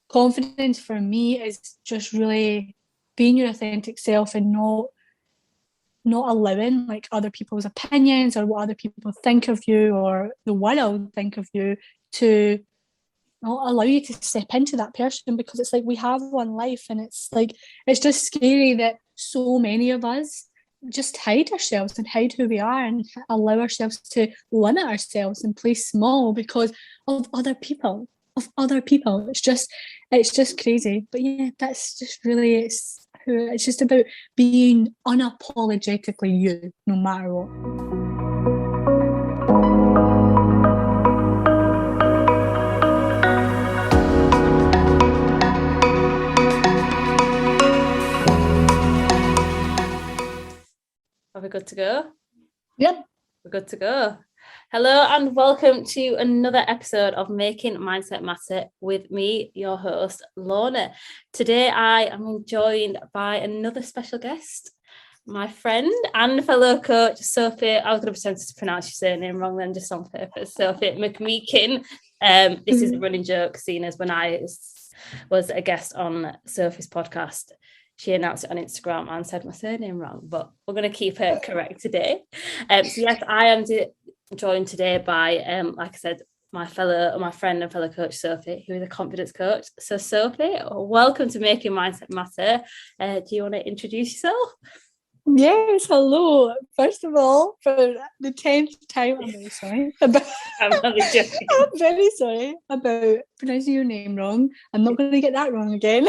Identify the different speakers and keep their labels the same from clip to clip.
Speaker 1: confidence for me is just really being your authentic self and not allowing like other people's opinions or what other people think of you or the world think of you to not allow you to step into that person, because it's like we have one life, and it's like it's just scary that so many of us just hide ourselves and hide who we are and allow ourselves to limit ourselves and play small because of other people. It's just crazy. But yeah, that's just really it's just about being unapologetically you, no matter what.
Speaker 2: Are we good to go?
Speaker 1: Yep.
Speaker 2: We're good to go. Hello and welcome to another episode of Making Mindset Matter with me, your host, Lorna. Today I am joined by another special guest, my friend and fellow coach, Sophie. I was going to pretend to pronounce your surname wrong then, just on purpose. Sophie McMeekin. This is a running joke, seen as when I was a guest on Sophie's podcast, she announced it on Instagram and said my surname wrong, but we're going to keep her correct today. So yes, I am joined today by, like I said, my friend and fellow coach, Sophie, who is a confidence coach. So Sophie, welcome to Making Mindset Matter. Do you want to introduce yourself?
Speaker 1: Yes, hello. First of all, for the 10th time, I'm very sorry.
Speaker 2: I'm only joking.
Speaker 1: I'm very sorry about pronouncing your name wrong. I'm not going to get that wrong again.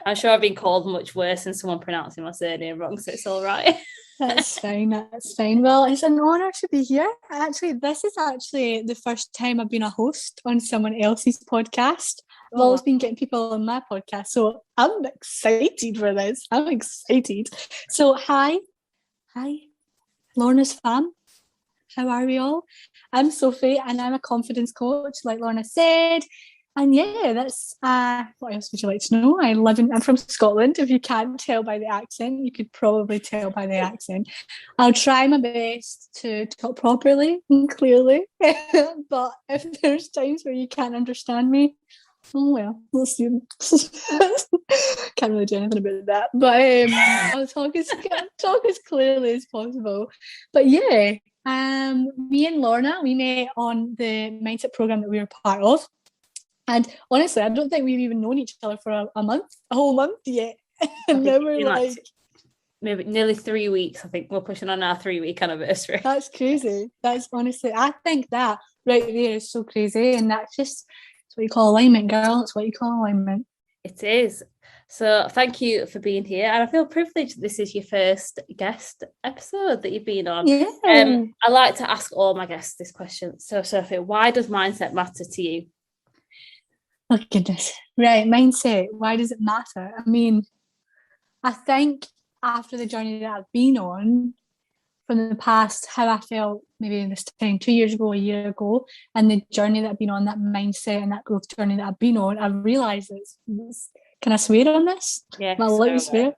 Speaker 2: I'm sure I've been called much worse than someone pronouncing my surname wrong, so it's all right.
Speaker 1: That's fine. Well, it's an honour to be here. This is the first time I've been a host on someone else's podcast. I've always been getting people on my podcast, so I'm excited for this. I'm excited. So, hi, Lorna's fam. How are we all? I'm Sophie, and I'm a confidence coach, like Lorna said. And yeah, that's what else would you like to know? I'm from Scotland. If you can't tell by the accent, you could probably tell by the accent. I'll try my best to talk properly and clearly, but if there's times where you can't understand me, oh well, we'll see. Can't really do anything about that, but I'll talk as clearly as possible. But yeah, me and Lorna, we met on the mindset program that we were part of. And honestly, I don't think we've even known each other for a whole month yet. And now we're like
Speaker 2: maybe nearly 3 weeks. I think we're pushing on our 3-week anniversary.
Speaker 1: That's crazy. That's honestly, I think that right there is so crazy. And that's what you call alignment, girl. It's what you call alignment.
Speaker 2: It is. So thank you for being here. And I feel privileged this is your first guest episode that you've been on.
Speaker 1: Yeah.
Speaker 2: I like to ask all my guests this question. So Sophie, why does mindset matter to you?
Speaker 1: Oh, goodness. Right, mindset. Why does it matter? I mean, I think after the journey that I've been on from the past, how I felt maybe this time 2 years ago, a year ago, and the journey that I've been on, that mindset and that growth journey that I've been on, I realised it's can I swear on this?
Speaker 2: Yeah.
Speaker 1: Am I allowed to swear?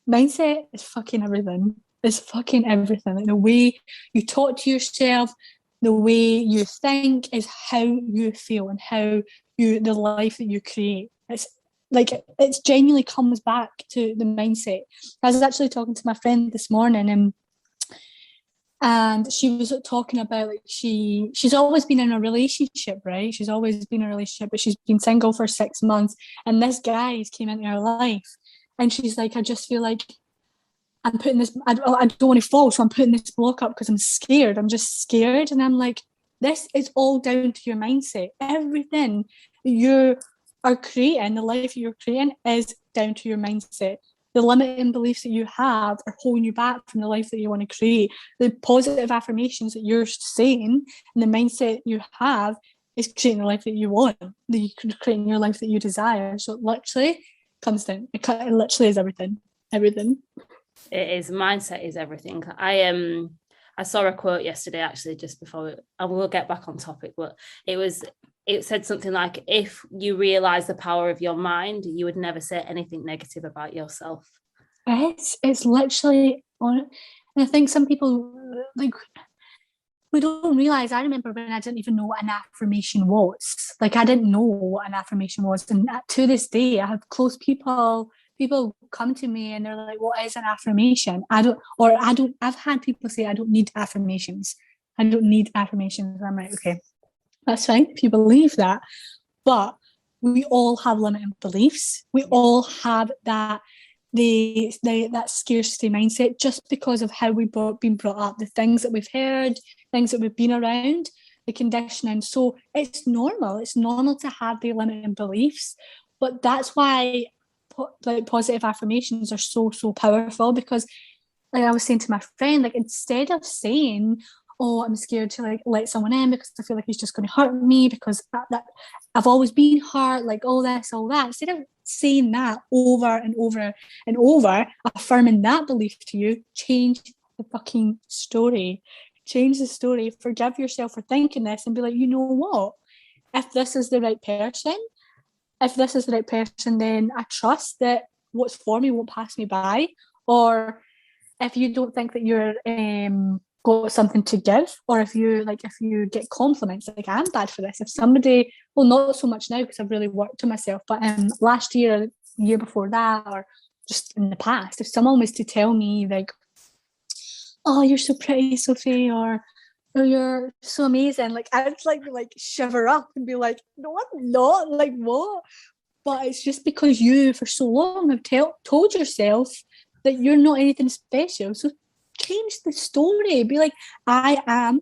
Speaker 1: Mindset is fucking everything. It's fucking everything. Like the way you talk to yourself, the way you think is how you feel and how the life that you create. It's like it genuinely comes back to the mindset. I was actually talking to my friend this morning, and she was talking about like she's always been in a relationship, right? She's always been in a relationship, but she's been single for 6 months, and this guy came into her life, and she's like, I just feel like I'm putting this, I don't want to fall, so I'm putting this block up because I'm scared. I'm just scared. And I'm like, this is all down to your mindset. Everything you are creating, the life you're creating, is down to your mindset. The limiting beliefs that you have are holding you back from the life that you want to create. The positive affirmations that you're saying and the mindset you have is creating the life that you want, creating your life that you desire. So it literally comes down. It literally is everything. Everything.
Speaker 2: It is. Mindset is everything. I saw a quote yesterday, actually, just before, and we'll get back on topic, but it said something like, if you realize the power of your mind, you would never say anything negative about yourself.
Speaker 1: It's literally on. And I think some people, like, we don't realize. I remember when I didn't even know what an affirmation was. Like, I didn't know what an affirmation was. And to this day, I have close people come to me and they're like, what is an affirmation? I've had people say, I don't need affirmations. I don't need affirmations. I'm like, okay, that's fine if you believe that. But we all have limiting beliefs. We all have that that scarcity mindset just because of how we've been brought up, the things that we've heard, things that we've been around, the conditioning. So it's normal. It's normal to have the limiting beliefs, but that's why like positive affirmations are so powerful, because like I was saying to my friend, like instead of saying, oh, I'm scared to like let someone in because I feel like he's just going to hurt me because that I've always been hurt, like all this, all that. Instead of saying that over and over and over, affirming that belief to you, change the fucking story. Change the story. Forgive yourself for thinking this and be like, you know what? If this is the right person, then I trust that what's for me won't pass me by. Or if you don't think that you're got something to give, or if you get compliments, like I'm bad for this. If somebody, well, not so much now because I've really worked to myself, but last year, the year before that, or just in the past, if someone was to tell me like, oh, you're so pretty, Sophie, or oh, you're so amazing, like I'd like shiver up and be like, no, I'm not, like what? But it's just because you for so long have told yourself that you're not anything special. So change the story. Be like, I am,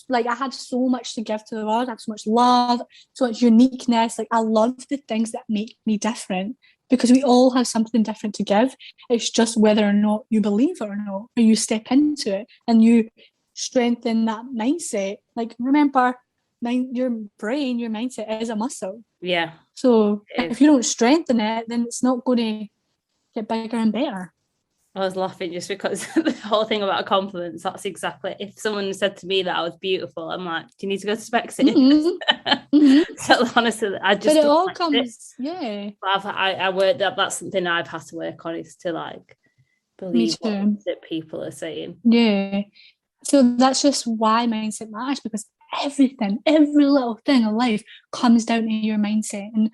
Speaker 1: like, I have so much to give to the world. I have so much love, so much uniqueness. Like, I love the things that make me different, because we all have something different to give. It's just whether or not you believe it or not, or you step into it and you strengthen that mindset. Like, remember, your brain, your mindset is a muscle.
Speaker 2: Yeah.
Speaker 1: So if you don't strengthen it, then it's not going to get bigger and better.
Speaker 2: I was laughing just because the whole thing about compliments, that's exactly, if someone said to me that I was beautiful, I'm like, do you need to go to Spexy? So honestly, I just,
Speaker 1: but it all comes, yeah.
Speaker 2: I work that's something I've had to work on, is to like believe that people are saying.
Speaker 1: Yeah. So that's just why mindset matters, because every little thing in life comes down to your mindset. And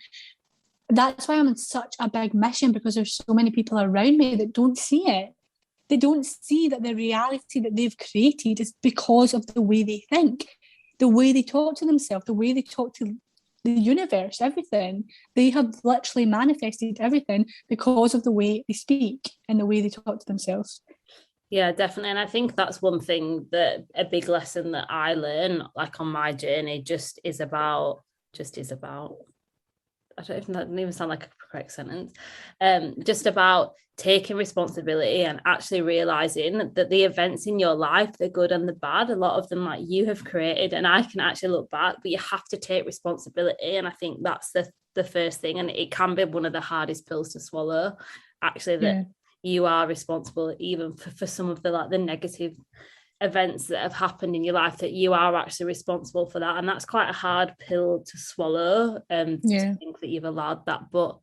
Speaker 1: that's why I'm on such a big mission, because there's so many people around me that don't see it. They don't see that the reality that they've created is because of the way they think, the way they talk to themselves, the way they talk to the universe, everything. They have literally manifested everything because of the way they speak and the way they talk to themselves.
Speaker 2: Yeah, definitely. And I think that's one thing, that a big lesson that I learned like on my journey is about I don't even, that doesn't even sound like a correct sentence. Just about taking responsibility and actually realizing that the events in your life, the good and the bad, a lot of them like you have created, and I can actually look back, but you have to take responsibility. And I think that's the first thing, and it can be one of the hardest pills to swallow, actually, that you are responsible even for some of the negative events that have happened in your life, that you are actually responsible for that. And that's quite a hard pill to swallow, to think that you've allowed that. But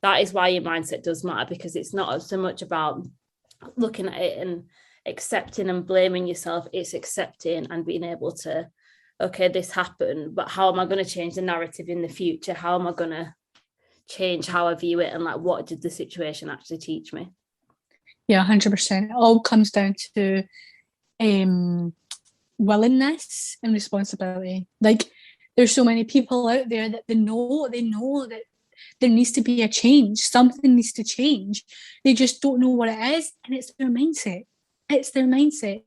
Speaker 2: that is why your mindset does matter, because it's not so much about looking at it and accepting and blaming yourself. It's accepting and being able to, okay, this happened, but how am I going to change the narrative in the future? How am I going to change how I view it? And like, what did the situation actually teach me?
Speaker 1: Yeah, 100%. It all comes down to willingness and responsibility. Like, there's so many people out there that they know that there needs to be a change. Something needs to change. They just don't know what it is, and it's their mindset. It's their mindset.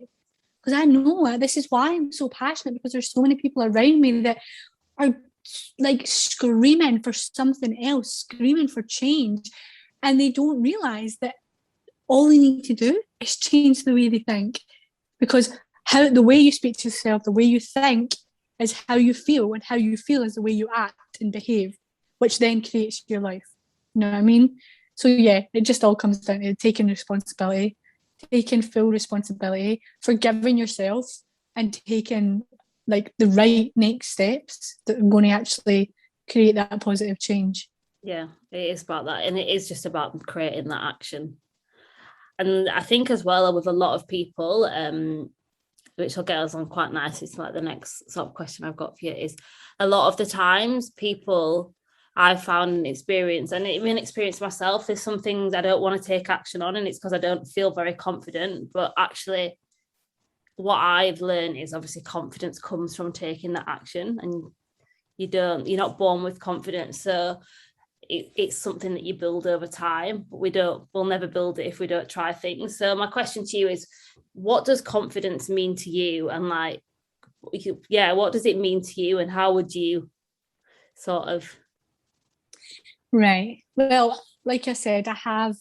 Speaker 1: Because I know it. This is why I'm so passionate, because there's so many people around me that are like screaming for something else, screaming for change, and they don't realize that all they need to do is change the way they think. Because the way you speak to yourself, the way you think, is how you feel, and how you feel is the way you act and behave, which then creates your life. You know what I mean? So yeah, it just all comes down to taking responsibility, taking full responsibility, forgiving yourself, and taking like the right next steps that are going to actually create that positive change.
Speaker 2: Yeah, it is about that, and it is just about creating that action. And I think as well, with a lot of people, which will get us on quite nicely to like the next sort of question I've got for you, is a lot of the times people I've found and experienced, and even experienced myself, there's some things I don't want to take action on, and it's because I don't feel very confident. But actually, what I've learned is obviously confidence comes from taking that action, and you're not born with confidence. So it's something that you build over time, but we'll never build it if we don't try things. So my question to you is, what does confidence mean to you? And like, what does it mean to you? And how would you sort of...
Speaker 1: Right. Well, like I said, I'm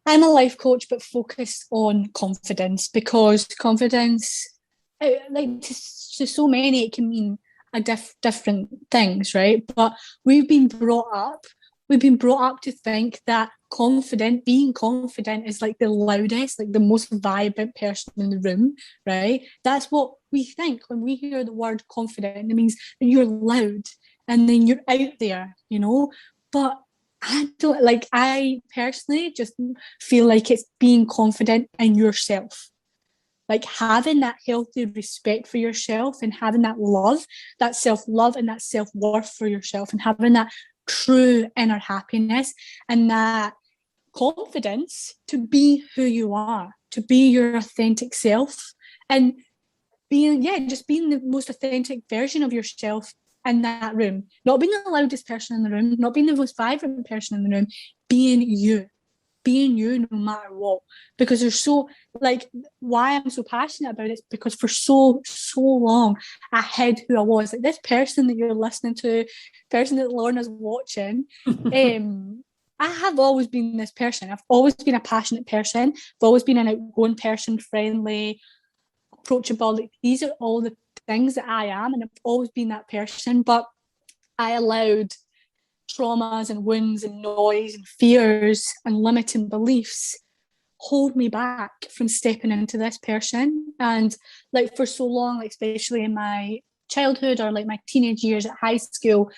Speaker 1: a life coach, but focused on confidence, because confidence, like to so many, it can mean different things, right? But we've been brought up to think that being confident is like the loudest, like the most vibrant person in the room, right? That's what we think when we hear the word confident. It means that you're loud and then you're out there, But I personally just feel like it's being confident in yourself, like having that healthy respect for yourself and having that love, that self-love and that self-worth for yourself, and having that true inner happiness and that confidence to be who you are, to be your authentic self, and just being the most authentic version of yourself in that room, not being the loudest person in the room, not being the most vibrant person in the room, being you no matter what. Because why I'm so passionate about it is because for so long I hid who I was. Like this person that you're listening to, person that Lorna's watching, I have always been this person. I've always been a passionate person. I've always been an outgoing person, friendly, approachable. Like, these are all the things that I am, and I've always been that person. But I allowed traumas and wounds and noise and fears and limiting beliefs hold me back from stepping into this person. And like for so long, like especially in my childhood or like my teenage years at high school,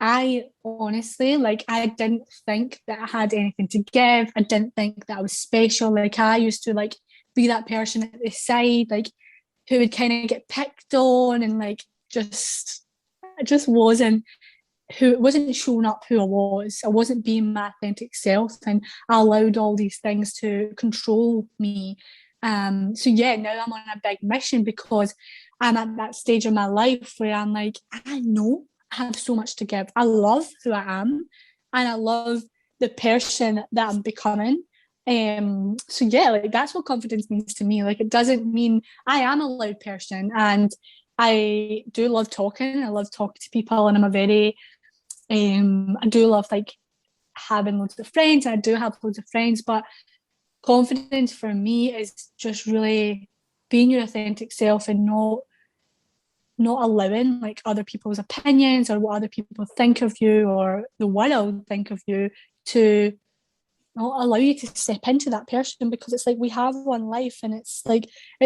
Speaker 1: I honestly, I didn't think that I had anything to give. I didn't think that I was special. Like I used to be that person at the side, who would kind of get picked on, and I just wasn't showing up who I was. I wasn't being my authentic self, and I allowed all these things to control me. So yeah, now I'm on a big mission, because I'm at that stage of my life where I'm like, I know I have so much to give. I love who I am, and I love the person that I'm becoming. So yeah, that's what confidence means to me. It doesn't mean I am a loud person, and I do love talking. I love talking to people, and I'm a very I do love having loads of friends. I do have loads of friends, but confidence for me is just really being your authentic self and not allowing other people's opinions or what other people think of you or the world think of you to not allow you to step into that person. Because it's we have one life, and it's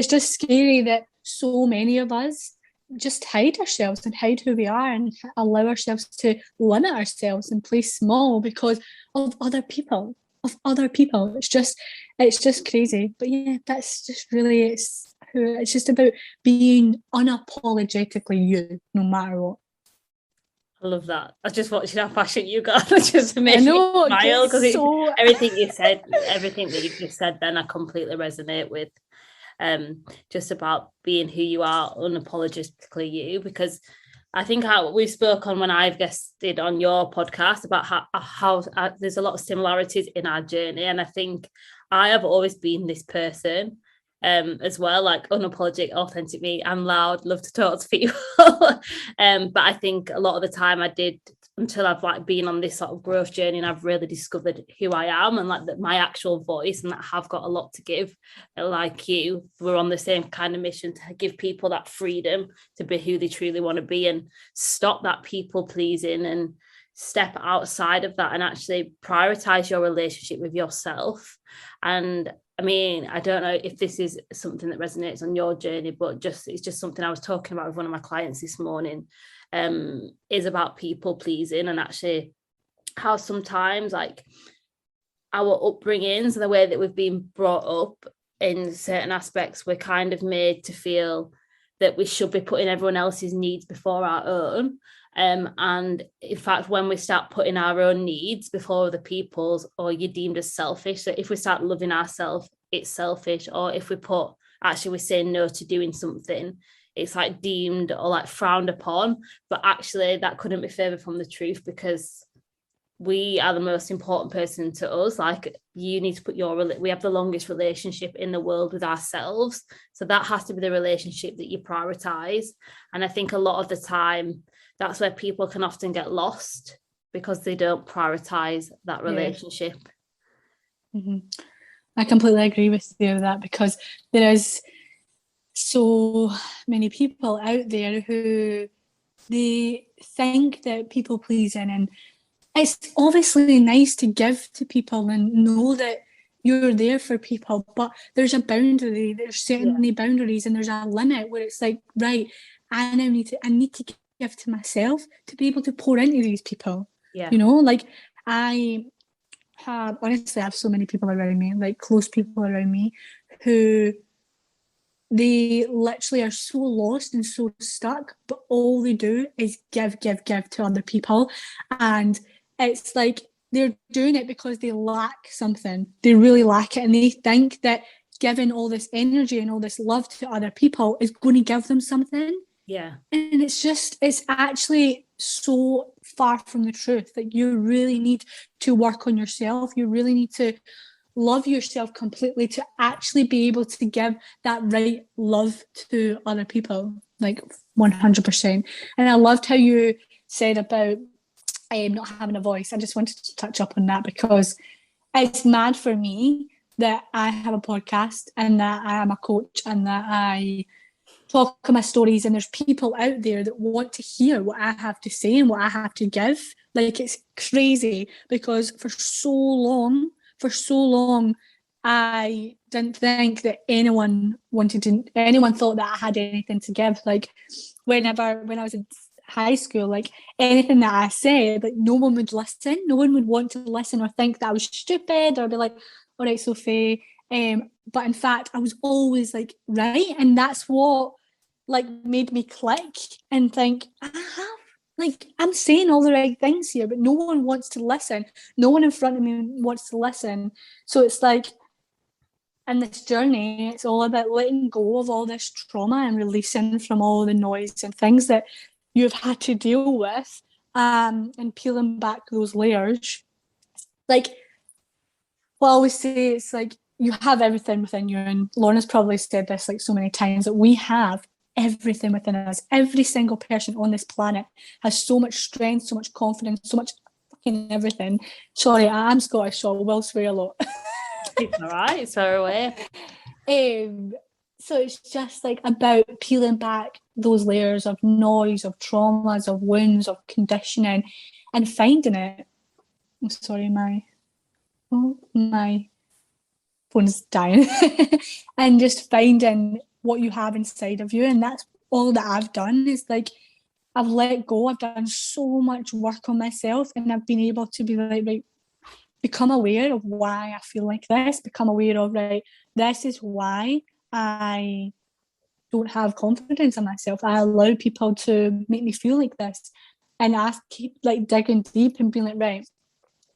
Speaker 1: just scary that so many of us just hide ourselves and hide who we are and allow ourselves to limit ourselves and play small because of other people. It's just crazy. But yeah, that's just really it's just about being unapologetically you, no matter what.
Speaker 2: I love that. I just watching how passionate you got. It just makes me smile, because everything you said, everything that you've just said, then I completely resonate with. Just about being who you are, unapologetically you, because I think how we spoke on when I've guested on your podcast about how there's a lot of similarities in our journey, and I think I have always been this person as well, unapologetic, authentic me. I'm loud, love to talk to people. But I think a lot of the time I did, until I've been on this sort of growth journey, and I've really discovered who I am and my actual voice, and that I have got a lot to give. Like you, we're on the same kind of mission to give people that freedom to be who they truly want to be, and stop that people pleasing and step outside of that and actually prioritize your relationship with yourself. And I mean, I don't know if this is something that resonates on your journey, but it's just something I was talking about with one of my clients this morning, is about people pleasing, and actually how sometimes our upbringings and the way that we've been brought up in certain aspects, we're kind of made to feel that we should be putting everyone else's needs before our own. And in fact, when we start putting our own needs before other people's, or you're deemed as selfish. So if we start loving ourselves, it's selfish. Or if we say no to doing something, it's like deemed or like frowned upon. But actually that couldn't be further from the truth, because we are the most important person to us. Like, you need to put we have the longest relationship in the world with ourselves. So that has to be the relationship that you prioritize. And I think a lot of the time, that's where people can often get lost, because they don't prioritize that relationship.
Speaker 1: Mm-hmm. I completely agree with you with that, because there is so many people out there who they think that people pleasing, and it's obviously nice to give to people and know that you're there for people, but there's a boundary, there's certainly boundaries, and there's a limit where it's like, right, I need to give to myself to be able to pour into these people. You know, like I have so many people around me, like close people around me, who they literally are so lost and so stuck, but all they do is give to other people. And it's like they're doing it because they lack something. They really lack it. And they think that giving all this energy and all this love to other people is going to give them something.
Speaker 2: Yeah.
Speaker 1: And it's actually so far from the truth. Like, you really need to work on yourself. You really need to love yourself completely to actually be able to give that right love to other people, like 100%. And I loved how you said about not having a voice. I just wanted to touch up on that, because it's mad for me that I have a podcast and that I am a coach and that I talk my stories, and there's people out there that want to hear what I have to say and what I have to give. Like, it's crazy, because for so long I didn't think that anyone thought that I had anything to give. Like, when I was in high school, like, anything that I said, like, no one would listen. No one would want to listen, or think that I was stupid, or be like, all right, Sophie. But in fact, I was always like, right. And that's what like made me click and think, I'm saying all the right things here, but no one wants to listen. No one in front of me wants to listen. So it's like, in this journey, it's all about letting go of all this trauma and releasing from all the noise and things that you've had to deal with, and peeling back those layers. Like, well, I always say, it's like, you have everything within you, and Lorna's probably said this like so many times, that we have everything within us. Every single person on this planet has so much strength, so much confidence, so much fucking everything. Sorry, I'm Scottish, so I will swear a lot.
Speaker 2: It's all right, swear away.
Speaker 1: So it's just like about peeling back those layers of noise, of traumas, of wounds, of conditioning, and finding it. I'm sorry, my phone's dying. And just finding what you have inside of you. And that's all that I've done, is like, I've let go. I've done so much work on myself, and I've been able to be like, right, become aware of why I feel like this, become aware of, right, this is why I don't have confidence in myself. I allow people to make me feel like this. And I keep like digging deep and being like, right,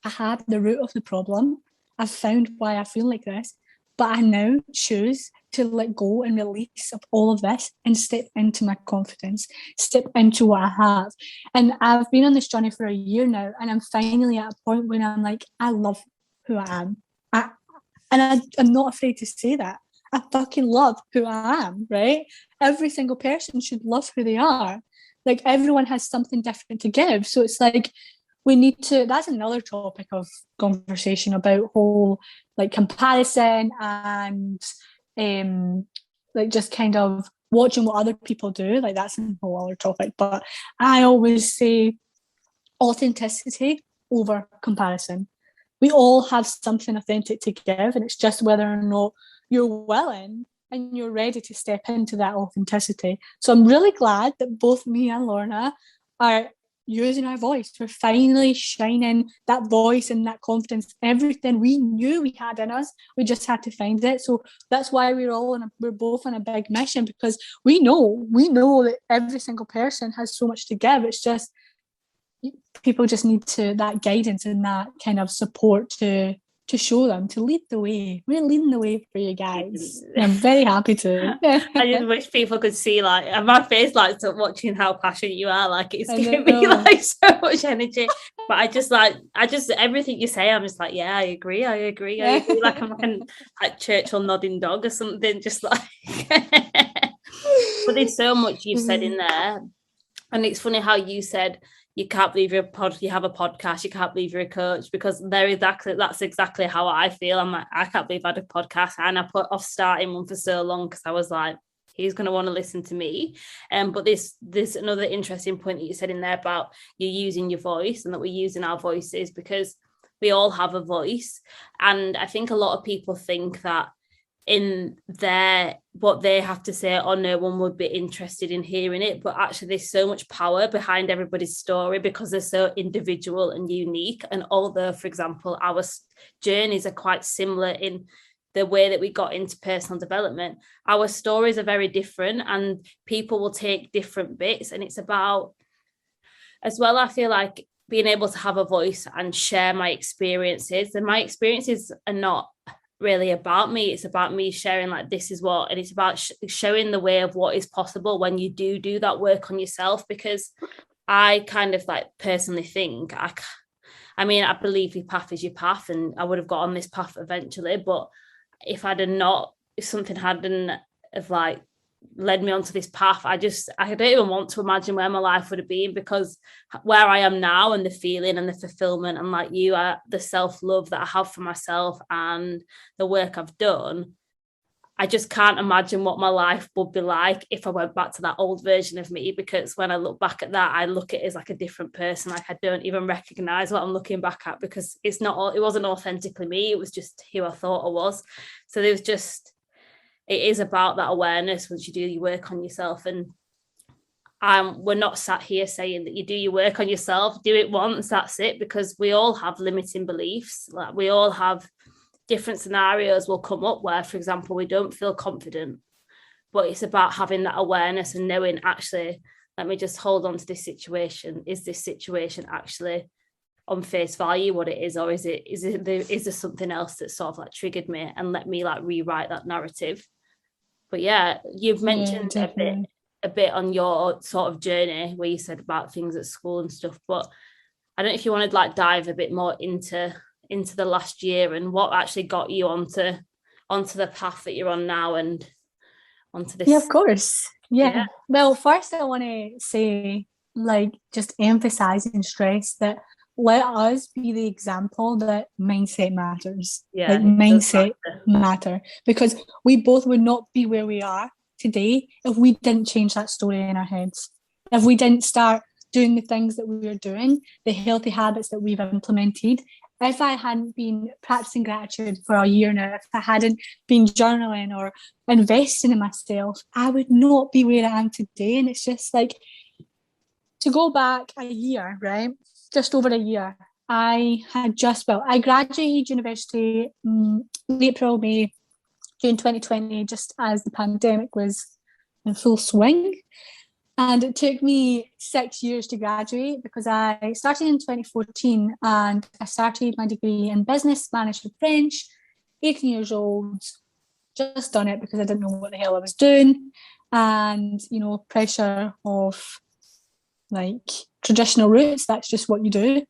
Speaker 1: I have the root of the problem. I've found why I feel like this, but I now choose to let go and release of all of this and step into my confidence, step into what I have. And I've been on this journey for a year now, and I'm finally at a point when I'm like, I love who I am. I'm not afraid to say that. I fucking love who I am, right? Every single person should love who they are. Like, everyone has something different to give. So it's like, we need to, that's another topic of conversation about whole like comparison and like just kind of watching what other people do. Like, that's a whole other topic. But I always say authenticity over comparison. We all have something authentic to give, and it's just whether or not you're willing and you're ready to step into that authenticity. So I'm really glad that both me and Lorna are using our voice. We're finally shining that voice and that confidence, everything we knew we had in us. We just had to find it. So that's why we're both on a big mission, because we know that every single person has so much to give. It's just people just need that guidance and that kind of support to show them, to lead the way. We're leading the way for you guys. I'm very happy to.
Speaker 2: I just wish people could see like my face, like watching how passionate you are. Like it's giving me like so much energy. But I just everything you say, I'm just like, yeah, I agree. Like I'm like Churchill nodding dog or something, just like. But there's so much you've said in there, and it's funny how you said you can't believe you have a podcast, you can't believe you're a coach, because that's exactly how I feel. I'm like, I can't believe I had a podcast, and I put off starting one for so long because I was like, who's going to want to listen to me? But there's another interesting point that you said in there about you using your voice, and that we're using our voices because we all have a voice. And I think a lot of people think that in what they have to say, or no one would be interested in hearing it, but actually there's so much power behind everybody's story because they're so individual and unique. And although, for example, our journeys are quite similar in the way that we got into personal development, our stories are very different, and people will take different bits. And it's about, as well, I feel like being able to have a voice and share my experiences. And my experiences are not really about me, it's about me sharing like this is what, and it's about showing the way of what is possible when you do that work on yourself. Because I kind of like personally think I believe your path is your path, and I would have got on this path eventually, but if something hadn't have like led me onto this path, I don't even want to imagine where my life would have been, because where I am now and the feeling and the fulfillment and like the self-love that I have for myself and the work I've done, I just can't imagine what my life would be like if I went back to that old version of me. Because when I look back at that, I look at it as like a different person. Like I don't even recognize what I'm looking back at, because it wasn't authentically me, it was just who I thought I was. So it is about that awareness once you do your work on yourself. And we're not sat here saying that you do your work on yourself, do it once, that's it, because we all have limiting beliefs. Like we all have different scenarios will come up where, for example, we don't feel confident, but it's about having that awareness and knowing, actually, let me just hold on to this situation. Is this situation actually on face value what it is, or is there something else that sort of like triggered me, and let me like rewrite that narrative. But yeah, you've mentioned a bit on your sort of journey where you said about things at school and stuff, but I don't know if you want to like dive a bit more into the last year and what actually got you onto the path that you're on now and onto this.
Speaker 1: Yeah, of course. Yeah. Well, first I want to say, like, just emphasize and stress that let us be the example that mindset matters.
Speaker 2: Yeah,
Speaker 1: like mindset matter, because we both would not be where we are today if we didn't change that story in our heads. If we didn't start doing the things that we are doing, the healthy habits that we've implemented. If I hadn't been practicing gratitude for a year now, if I hadn't been journaling or investing in myself, I would not be where I am today. And it's just like, to go back a year, right? Just over a year, I graduated university April, May, June 2020, just as the pandemic was in full swing. And it took me 6 years to graduate, because I started in 2014 and I started my degree in business, Spanish and French, 18 years old, just done it because I didn't know what the hell I was doing. And, pressure of like traditional routes, that's just what you do.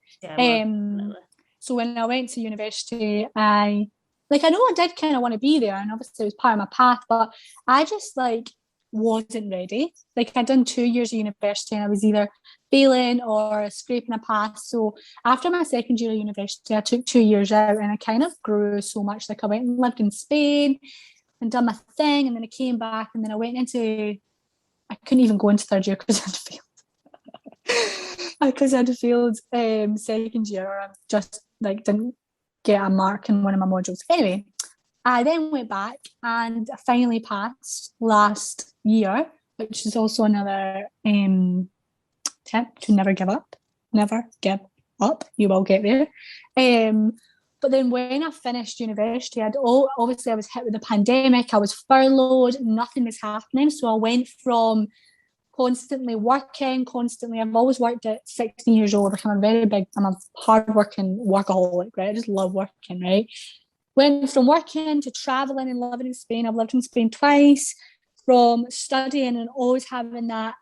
Speaker 1: So when I went to university, I know I did kind of want to be there, and obviously it was part of my path, but I just wasn't ready. I'd done 2 years of university and I was either failing or scraping a pass. So after my second year of university, I took 2 years out, and I kind of grew so much. I went and lived in Spain and done my thing, and then I came back, and then I couldn't even go into third year because I'd failed. Because I'd failed second year, or I just didn't get a mark in one of my modules. Anyway, I then went back and I finally passed last year, which is also another tip to never give up. never give up. You will get there. But then when I finished university, obviously I was hit with the pandemic. I was furloughed. Nothing was happening. So I went from constantly working, I've always worked at 16 years old. I'm a hard-working workaholic, right? I just love working, right? Went from working to traveling and living in Spain. I've lived in Spain twice. From studying and always having that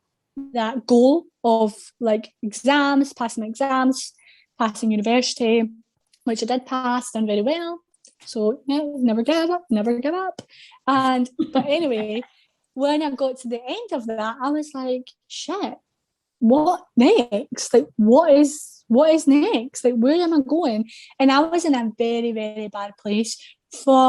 Speaker 1: goal of like exams, passing university, which I did pass, done very well. So yeah, never give up. But anyway, when I got to the end of that, I was like, shit, what next? Like, what is next? Like, where am I going? And I was in a very, very bad place for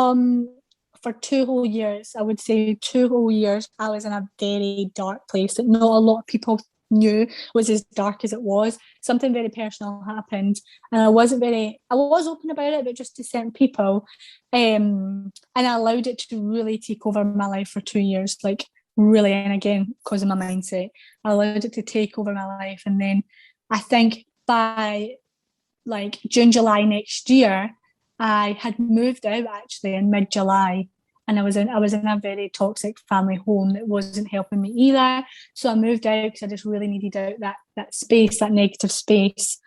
Speaker 1: 2 whole years. I would say 2 whole years, I was in a very dark place that not a lot of people knew was as dark as it was. Something very personal happened, and I was open about it, but just to certain people, and I allowed it to really take over my life for 2 years, like really. And again, because of my mindset, I allowed it to take over my life. And then I think by like June, July next year, I had moved out actually in mid-July, and I was in a very toxic family home that wasn't helping me either. So I moved out because I just really needed out that space, that negative space.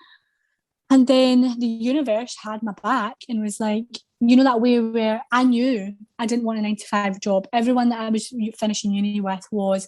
Speaker 1: And then the universe had my back and was like, you know, that way where I knew I didn't want a 9-to-5 job. Everyone that I was finishing uni with was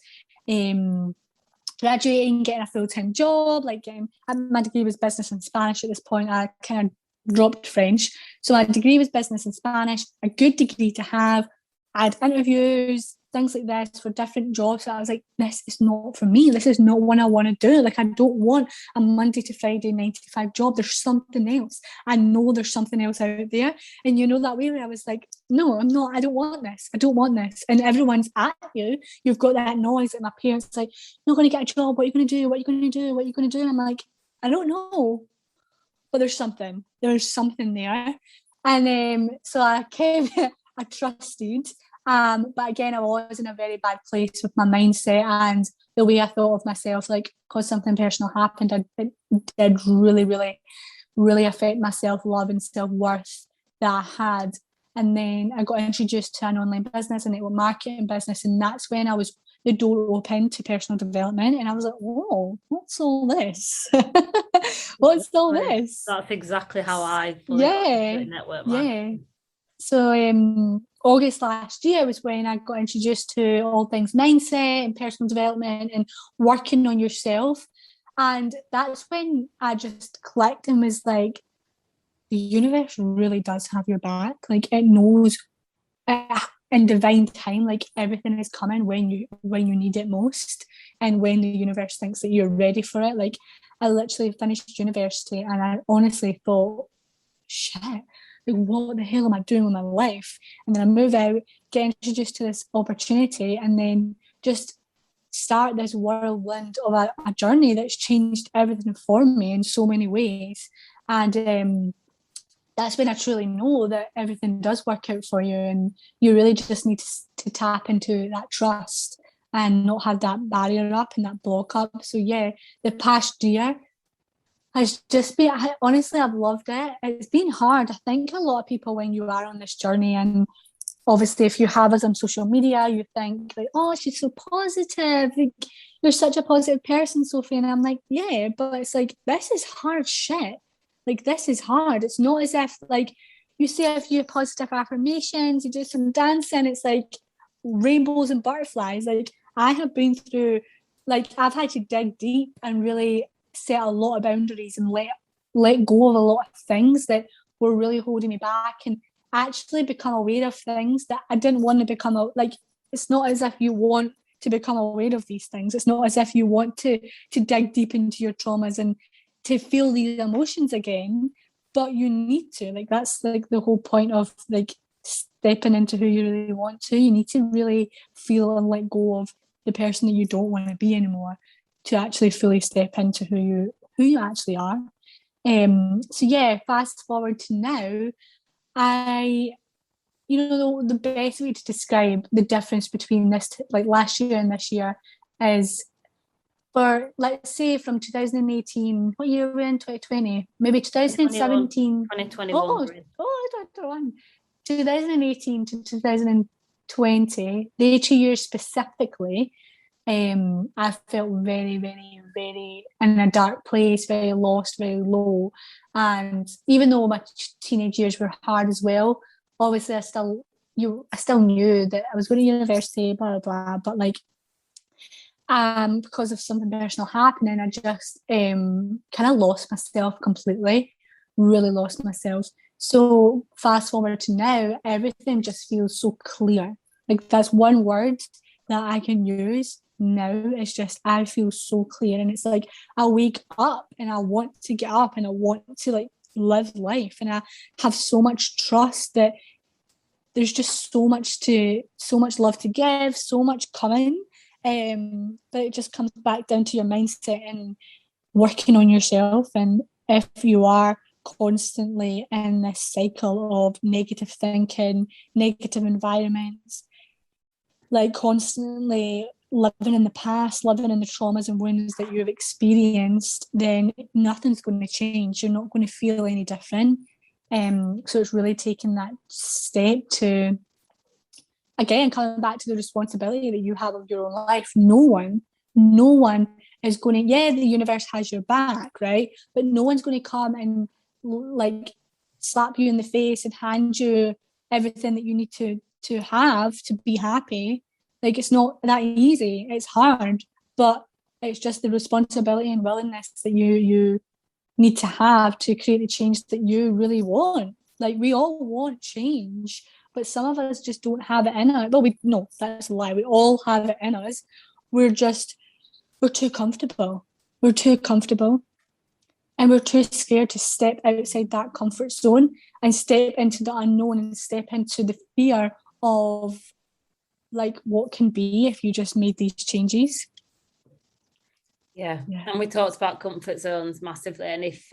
Speaker 1: graduating, getting a full-time job, like my degree was business and Spanish at this point. I kind of dropped French. So my degree was business and Spanish, a good degree to have. I had interviews, things like this for different jobs. So I was like, this is not for me. This is not what I want to do. Like, I don't want a Monday to Friday 9-to-5 job. There's something else. I know there's something else out there. And you know, that way where I was like, no, I'm not. I don't want this. I don't want this. And everyone's at you. You've got that noise that my parents like, you're not going to get a job. What are you going to do? What are you going to do? What are you going to do? And I'm like, I don't know. But there's something there. And so I came, I trusted. But again, I was in a very bad place with my mindset and the way I thought of myself, like, because something personal happened, it did really, really, really affect my self-love and self-worth that I had. And then I got introduced to an online business, a network marketing business, and that's when the door opened to personal development, and I was like, whoa, what's all this? What's all this?
Speaker 2: That's exactly how I got into network marketing.
Speaker 1: Yeah. So August last year was when I got introduced to all things mindset and personal development and working on yourself. And that's when I just clicked and was like, the universe really does have your back. Like, it knows in divine time, like, everything is coming when you need it most, and when the universe thinks that you're ready for it. Like, I literally finished university and I honestly thought, shit, like, what the hell am I doing with my life? And then I move out, get introduced to this opportunity, and then just start this whirlwind of a journey that's changed everything for me in so many ways. And that's when I truly know that everything does work out for you, and you really just need to tap into that trust and not have that barrier up and that block up. So yeah, the past year has just been, honestly, I've loved it. It's been hard. I think a lot of people, when you are on this journey, and obviously if you have us on social media, you think like, oh, she's so positive. Like, you're such a positive person, Sophie. And I'm like, yeah, but it's like, this is hard shit. Like, this is hard. It's not as if, like, you say a few positive affirmations, you do some dancing, it's like rainbows and butterflies. Like, I have been through, like, I've had to dig deep and really set a lot of boundaries and let go of a lot of things that were really holding me back, and actually become aware of things that I didn't want to become. Like, it's not as if you want to become aware of these things. It's not as if you want to dig deep into your traumas and to feel these emotions again, but you need to. Like, that's like the whole point of like stepping into who you really want to. You need to really feel and let go of the person that you don't want to be anymore, to actually fully step into who you actually are. So yeah, fast forward to now, the best way to describe the difference between this, like last year and this year, is for, let's say, from 2018, what year are we in? 2020, maybe 2017.
Speaker 2: 2021.
Speaker 1: Oh, 2021. 2018 to 2020, the 2 years specifically, I felt very, very, very in a dark place, very lost, very low. And even though my teenage years were hard as well, obviously I still knew that I was going to university, blah, blah, blah. But like, because of something personal happening, I just kind of lost myself completely, really lost myself. So fast forward to now, everything just feels so clear. Like that's one word that I can use now. It's just, I feel so clear. And it's like, I wake up and I want to get up and I want to like live life. And I have so much trust that there's just so much love to give, so much coming. But it just comes back down to your mindset and working on yourself. And if you are constantly in this cycle of negative thinking, negative environments, like constantly living in the past, living in the traumas and wounds that you've experienced, then nothing's going to change. You're not going to feel any different. So it's really taking that step to, again, coming back to the responsibility that you have of your own life. No one is going to, yeah, the universe has your back, right? But no one's going to come and like slap you in the face and hand you everything that you need to have to be happy. Like, it's not that easy. It's hard, but it's just the responsibility and willingness that you need to have to create the change that you really want. Like, we all want change, but some of us just don't have it in us. Well, no, that's a lie. We all have it in us. We're too comfortable. We're too comfortable. And we're too scared to step outside that comfort zone and step into the unknown and step into the fear of like what can be if you just made these changes.
Speaker 2: Yeah. And we talked about comfort zones massively. And if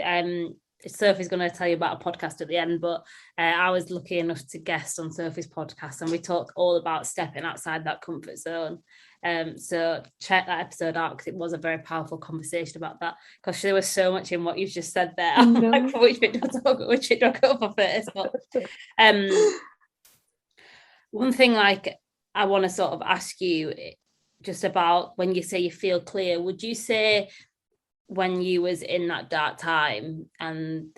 Speaker 2: Sophie's going to tell you about a podcast at the end, but I was lucky enough to guest on Sophie's podcast, and we talked all about stepping outside that comfort zone. So check that episode out, because it was a very powerful conversation about that, because there was so much in what you've just said there. I'm like, which bit do I go for first? But one thing like I want to sort of ask you just about when you say you feel clear, would you say when you was in that dark time and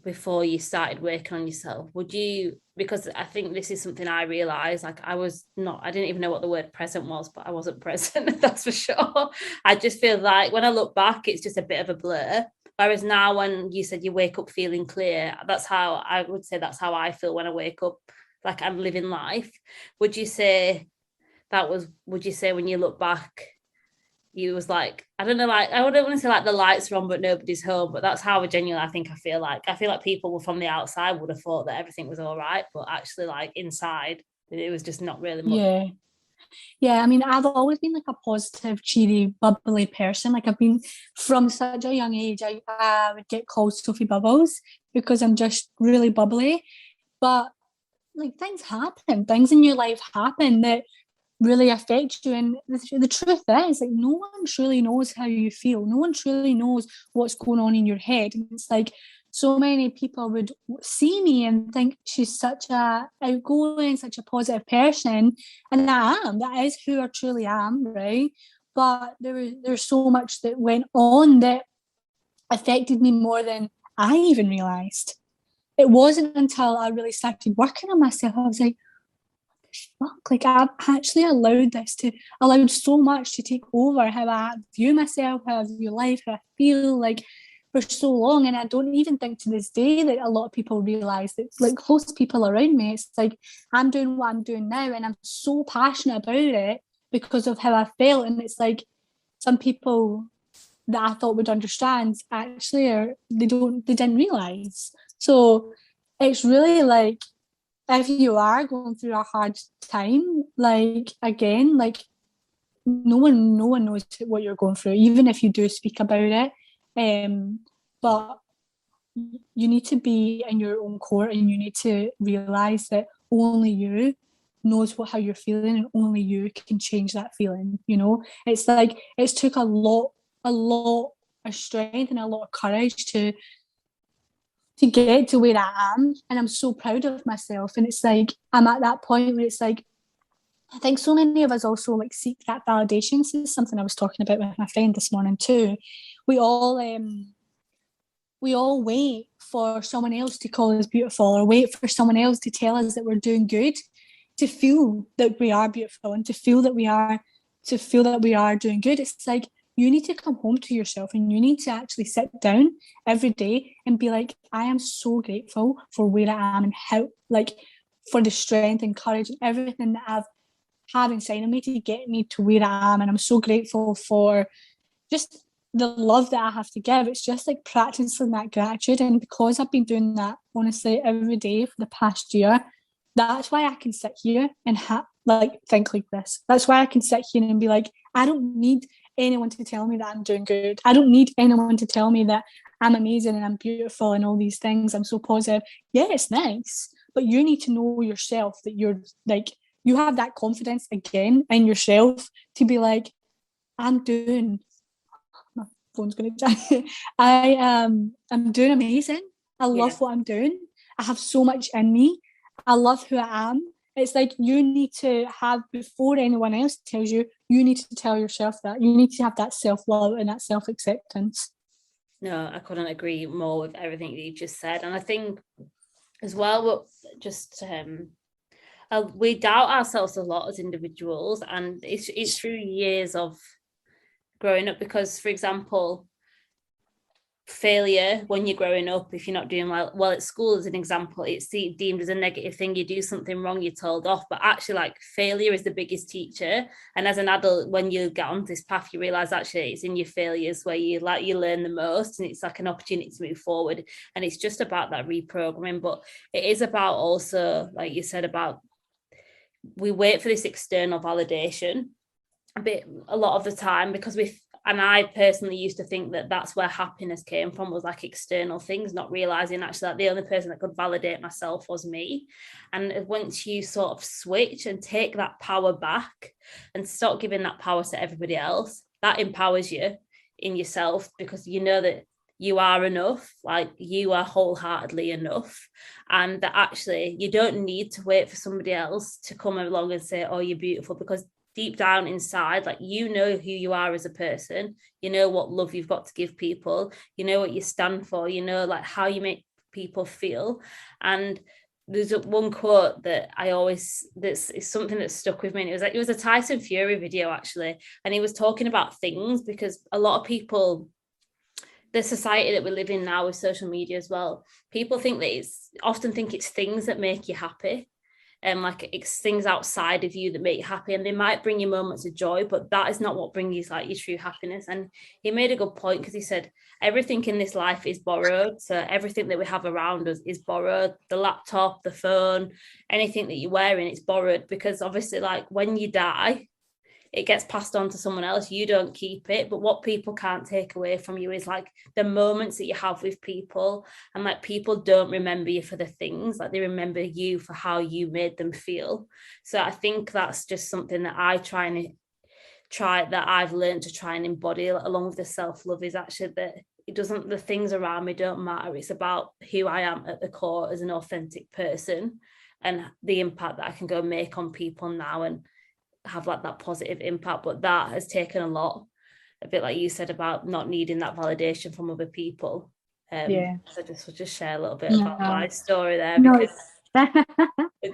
Speaker 2: before you started working on yourself, would you, because I think this is something I realised, like I didn't even know what the word present was, but I wasn't present, that's for sure. I just feel like when I look back, it's just a bit of a blur. Whereas now, when you said you wake up feeling clear, that's how I feel when I wake up, like I'm living life. Would you say when you look back, you was like, I don't know, like, I wouldn't want to say like the lights are on but nobody's home, but that's how genuinely I feel like people from the outside would have thought that everything was all right, but actually like inside it was just not really much.
Speaker 1: Yeah, I mean, I've always been like a positive, cheery, bubbly person. Like, I've been from such a young age, I would get called Sophie Bubbles because I'm just really bubbly. But like, things in your life happen that really affect you. And the truth is, like, no one truly knows how you feel. No one truly knows what's going on in your head. And it's like, so many people would see me and think she's such a outgoing, such a positive person. And that is who I truly am, right? But there's so much that went on that affected me more than I even realised. It wasn't until I really started working on myself, I was like, fuck, like I've actually allowed so much to take over how I view myself, how I view life, how I feel, like, for so long. And I don't even think to this day that a lot of people realise that, like, close people around me, it's like I'm doing what I'm doing now and I'm so passionate about it because of how I felt. And it's like some people that I thought would understand actually they didn't realise. So it's really like, if you are going through a hard time, like, again, like, no one knows what you're going through, even if you do speak about it. But you need to be in your own court, and you need to realise that only you knows how you're feeling, and only you can change that feeling. You know, it's like, it's took a lot a lot of strength and a lot of courage to get to where I am, and I'm so proud of myself. And it's like I'm at that point where it's like I think so many of us also like seek that validation. This is something I was talking about with my friend this morning too. We all wait for someone else to call us beautiful, or wait for someone else to tell us that we're doing good, to feel that we are beautiful and to feel that we are doing good. It's like you need to come home to yourself, and you need to actually sit down every day and be like, I am so grateful for where I am, and how, like, for the strength and courage and everything that I've had inside of me to get me to where I am. And I'm so grateful for just the love that I have to give. It's just like practicing that gratitude. And because I've been doing that honestly every day for the past year, that's why I can sit here and think like this. That's why I can sit here and be like, I don't need anyone to tell me that I'm doing good. I don't need anyone to tell me that I'm amazing and I'm beautiful and all these things. I'm so positive. Yeah, it's nice, but you need to know yourself that you're like, you have that confidence again in yourself to be like, I'm doing, my phone's going to die. I'm doing amazing. I love what I'm doing. I have so much in me. I love who I am. It's like you need to have, before anyone else tells you, you need to tell yourself that. You need to have that self-love and that self-acceptance.
Speaker 2: No, I couldn't agree more with everything that you just said. And I think as well, just we doubt ourselves a lot as individuals, and it's through years of growing up. Because, for example, failure when you're growing up, if you're not doing well at school, as an example, it's deemed as a negative thing. You do something wrong, you're told off. But actually, like, failure is the biggest teacher. And as an adult, when you get on this path, you realize actually it's in your failures where you learn the most, and it's like an opportunity to move forward. And it's just about that reprogramming. But it is about also, like you said, about we wait for this external validation a lot of the time, because and I personally used to think that that's where happiness came from, was like external things, not realizing actually that the only person that could validate myself was me. And once you sort of switch and take that power back and stop giving that power to everybody else, that empowers you in yourself, because you know that you are enough, like you are wholeheartedly enough, and that actually you don't need to wait for somebody else to come along and say, oh, you're beautiful, because deep down inside, like, you know who you are as a person, you know what love you've got to give people, you know what you stand for, you know, like, how you make people feel. And there's one quote that that's something that stuck with me, and it was a Tyson Fury video actually, and he was talking about things, because a lot of people, the society that we live in now with social media as well, people often think it's things that make you happy. And like, it's things outside of you that make you happy, and they might bring you moments of joy, but that is not what brings you like your true happiness. And he made a good point, because he said everything in this life is borrowed. So everything that we have around us is borrowed. The laptop, the phone, anything that you're wearing, it's borrowed, because obviously, like, when you die, it gets passed on to someone else. You don't keep it. But what people can't take away from you is like the moments that you have with people. And like, people don't remember you for the things, like, they remember you for how you made them feel. So I think that's just something that that I've learned to try and embody along with the self-love, is actually that the things around me don't matter. It's about who I am at the core as an authentic person, and the impact that I can go make on people now, and have like that positive impact. But that has taken a bit like you said about not needing that validation from other people. So I just share a little bit about my story there, because